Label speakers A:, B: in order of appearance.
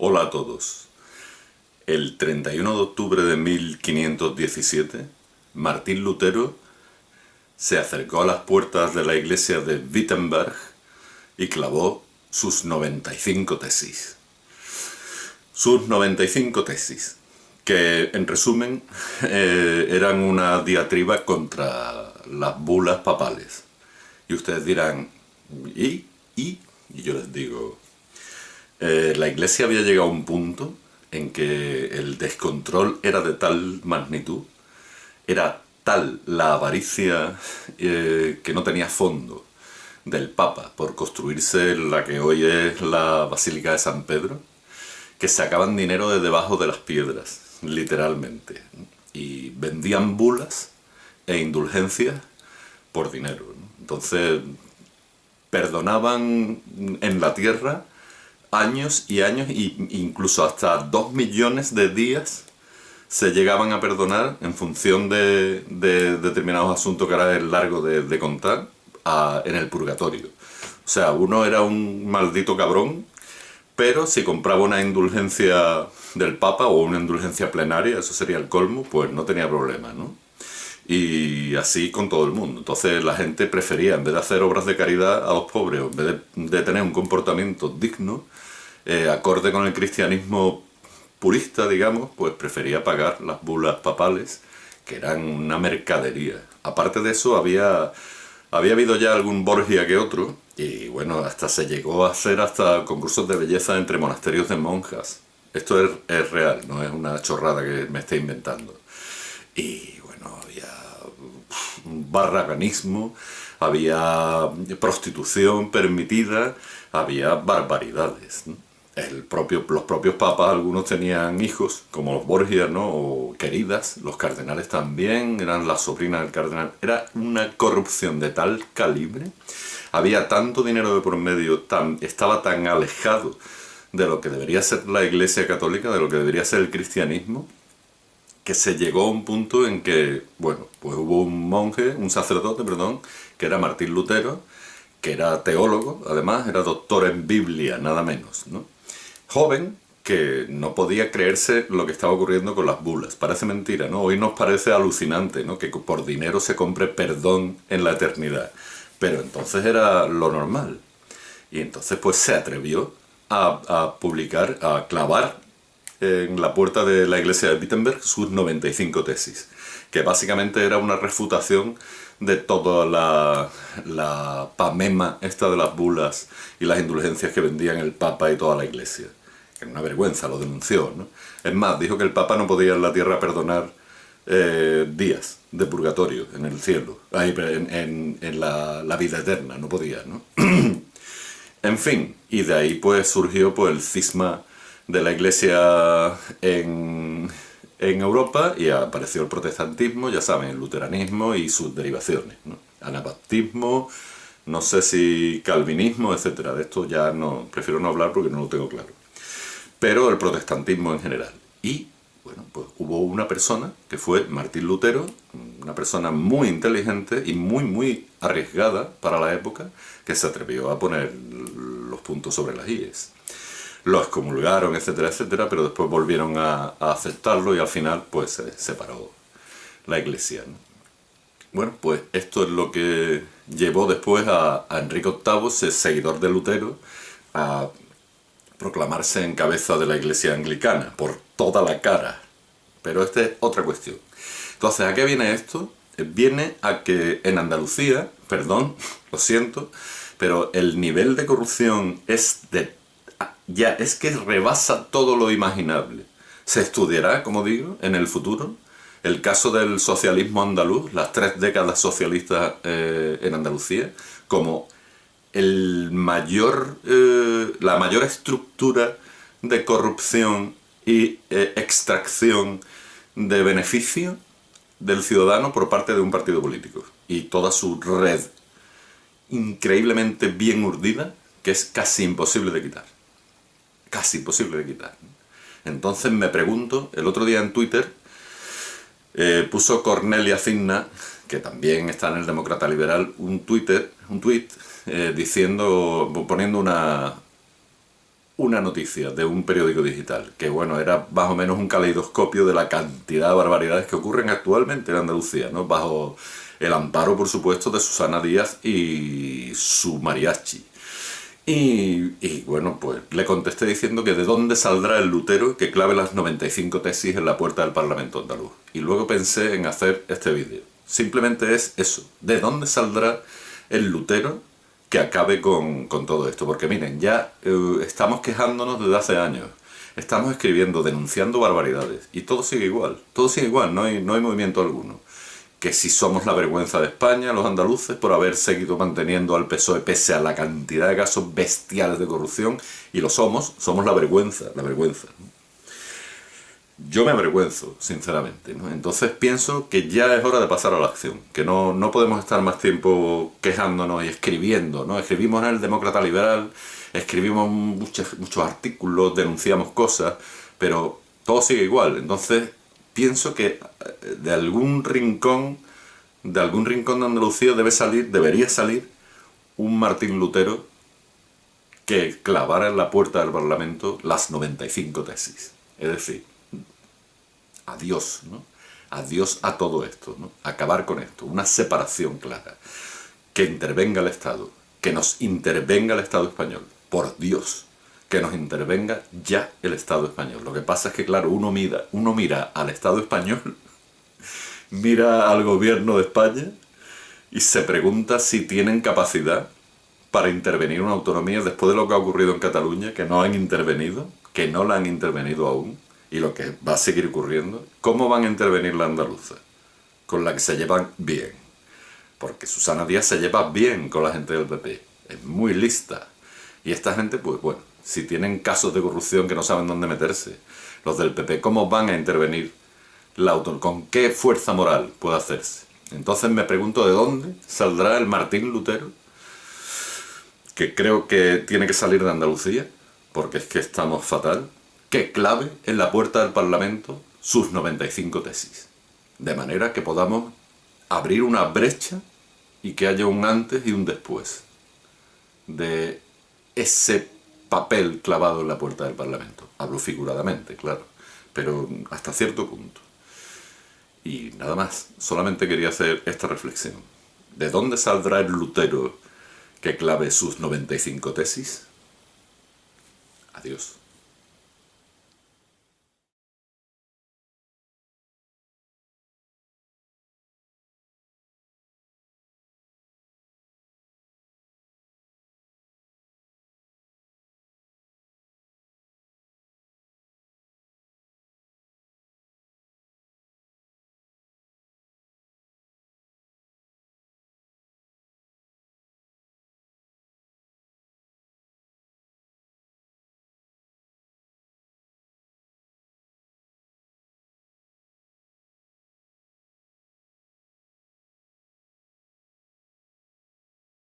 A: Hola a todos. El 31 de octubre de 1517, Martín Lutero se acercó a las puertas de la iglesia de Wittenberg y clavó sus 95 tesis. Sus 95 tesis, que en resumen eran una diatriba contra las bulas papales. Y ustedes dirán, ¿y? Y yo les digo, la iglesia había llegado a un punto en que el descontrol era de tal magnitud, era tal la avaricia que no tenía fondo del Papa por construirse la que hoy es la Basílica de San Pedro, que sacaban dinero de debajo de las piedras, literalmente, y vendían bulas e indulgencias por dinero, ¿no? Entonces perdonaban en la tierra años y años, e incluso hasta 2 millones de días se llegaban a perdonar en función de determinados asuntos que era largo de contar en el purgatorio. O sea, uno era un maldito cabrón, pero si compraba una indulgencia del Papa o una indulgencia plenaria, eso sería el colmo, pues no tenía problema, ¿no? Y así con todo el mundo. Entonces la gente prefería, en vez de hacer obras de caridad a los pobres, en vez de tener un comportamiento digno, acorde con el cristianismo purista, digamos, pues prefería pagar las bulas papales, que eran una mercadería. Aparte de eso, había habido ya algún Borgia que otro, y bueno, hasta se llegó a hacer hasta concursos de belleza entre monasterios de monjas. Esto es real, no es una chorrada que me esté inventando. Y bueno, había barraganismo, había prostitución permitida, había barbaridades, ¿no? Los propios papas, algunos tenían hijos, como los Borgia, ¿no? O queridas, los cardenales también, eran la sobrina del cardenal. Era una corrupción de tal calibre, había tanto dinero de por medio, estaba tan alejado de lo que debería ser la Iglesia Católica, de lo que debería ser el cristianismo, que se llegó a un punto en que, bueno, pues hubo un sacerdote, perdón, que era Martín Lutero, que era teólogo, además, era doctor en Biblia, nada menos, ¿no? Joven, que no podía creerse lo que estaba ocurriendo con las bulas. Parece mentira, ¿no? Hoy nos parece alucinante, ¿no? Que por dinero se compre perdón en la eternidad. Pero entonces era lo normal. Y entonces pues se atrevió a publicar, a clavar en la puerta de la iglesia de Wittenberg sus 95 tesis, que básicamente era una refutación de toda la pamema esta de las bulas y las indulgencias que vendían el Papa y toda la iglesia. Que era una vergüenza, lo denunció, ¿no? Es más, dijo que el Papa no podía en la tierra perdonar días de purgatorio en el cielo, en la vida eterna, no podía, ¿no? En fin, y de ahí pues surgió pues el cisma de la iglesia en Europa, y apareció el protestantismo, ya saben, el luteranismo y sus derivaciones, ¿no? Anabaptismo, no sé si calvinismo, etcétera. De esto ya no, prefiero no hablar porque no lo tengo claro. Pero el protestantismo en general. Y bueno, pues hubo una persona que fue Martín Lutero, una persona muy inteligente y muy arriesgada para la época, que se atrevió a poner los puntos sobre las íes. Lo excomulgaron, etcétera, etcétera, pero después volvieron a aceptarlo y al final pues se separó la iglesia, ¿no? Bueno, pues esto es lo que llevó después a Enrique VIII, seguidor de Lutero, a proclamarse en cabeza de la iglesia anglicana, por toda la cara. Pero esta es otra cuestión. Entonces, ¿a qué viene esto? Viene a que en Andalucía, perdón, lo siento, pero el nivel de corrupción es que rebasa todo lo imaginable. Se estudiará, como digo, en el futuro, el caso del socialismo andaluz, las 3 décadas socialistas en Andalucía, como la mayor estructura de corrupción y extracción de beneficio del ciudadano por parte de un partido político. Y toda su red increíblemente bien urdida, que es casi imposible de quitar. Casi imposible de quitar. Entonces me pregunto, el otro día en Twitter puso Cornelia Finna, que también está en el Demócrata Liberal, un tweet diciendo, poniendo una noticia de un periódico digital, que bueno, era más o menos un caleidoscopio de la cantidad de barbaridades que ocurren actualmente en Andalucía, ¿no? Bajo el amparo, por supuesto, de Susana Díaz y su mariachi. Bueno, pues le contesté diciendo que de dónde saldrá el lutero que clave las 95 tesis en la puerta del Parlamento andaluz. Y luego pensé en hacer este vídeo. Simplemente es eso, de dónde saldrá el lutero que acabe con todo esto. Porque miren, ya estamos quejándonos desde hace años. Estamos escribiendo, denunciando barbaridades. Y todo sigue igual, no hay movimiento alguno. Que si somos la vergüenza de España, los andaluces, por haber seguido manteniendo al PSOE pese a la cantidad de casos bestiales de corrupción, y lo somos la vergüenza, la vergüenza. Yo me avergüenzo, sinceramente, ¿no? Entonces pienso que ya es hora de pasar a la acción, que no podemos estar más tiempo quejándonos y escribiendo, ¿no? Escribimos en el Demócrata Liberal, escribimos muchos artículos, denunciamos cosas, pero todo sigue igual. Entonces pienso que de algún rincón de Andalucía debería salir un Martín Lutero que clavara en la puerta del Parlamento las 95 tesis. Es decir, adiós, ¿no? Adiós a todo esto, ¿no? Acabar con esto, una separación clara. Que intervenga el Estado, que nos intervenga el Estado español, por Dios, que nos intervenga ya el Estado español. Lo que pasa es que, claro, uno mira al Estado español, mira al gobierno de España y se pregunta si tienen capacidad para intervenir una autonomía después de lo que ha ocurrido en Cataluña, que no han intervenido, que no la han intervenido aún, y lo que va a seguir ocurriendo. ¿Cómo van a intervenir la andaluza? Con la que se llevan bien. Porque Susana Díaz se lleva bien con la gente del PP. Es muy lista. Y esta gente, pues bueno, si tienen casos de corrupción que no saben dónde meterse, los del PP, ¿cómo van a intervenir la autonomía? ¿Con qué fuerza moral puede hacerse? Entonces me pregunto de dónde saldrá el Martín Lutero, que creo que tiene que salir de Andalucía, porque es que estamos fatal, que clave en la puerta del Parlamento sus 95 tesis. De manera que podamos abrir una brecha y que haya un antes y un después de ese papel clavado en la puerta del Parlamento. Hablo figuradamente, claro, pero hasta cierto punto. Y nada más, solamente quería hacer esta reflexión. ¿De dónde saldrá el Lutero que clave sus 95 tesis? Adiós.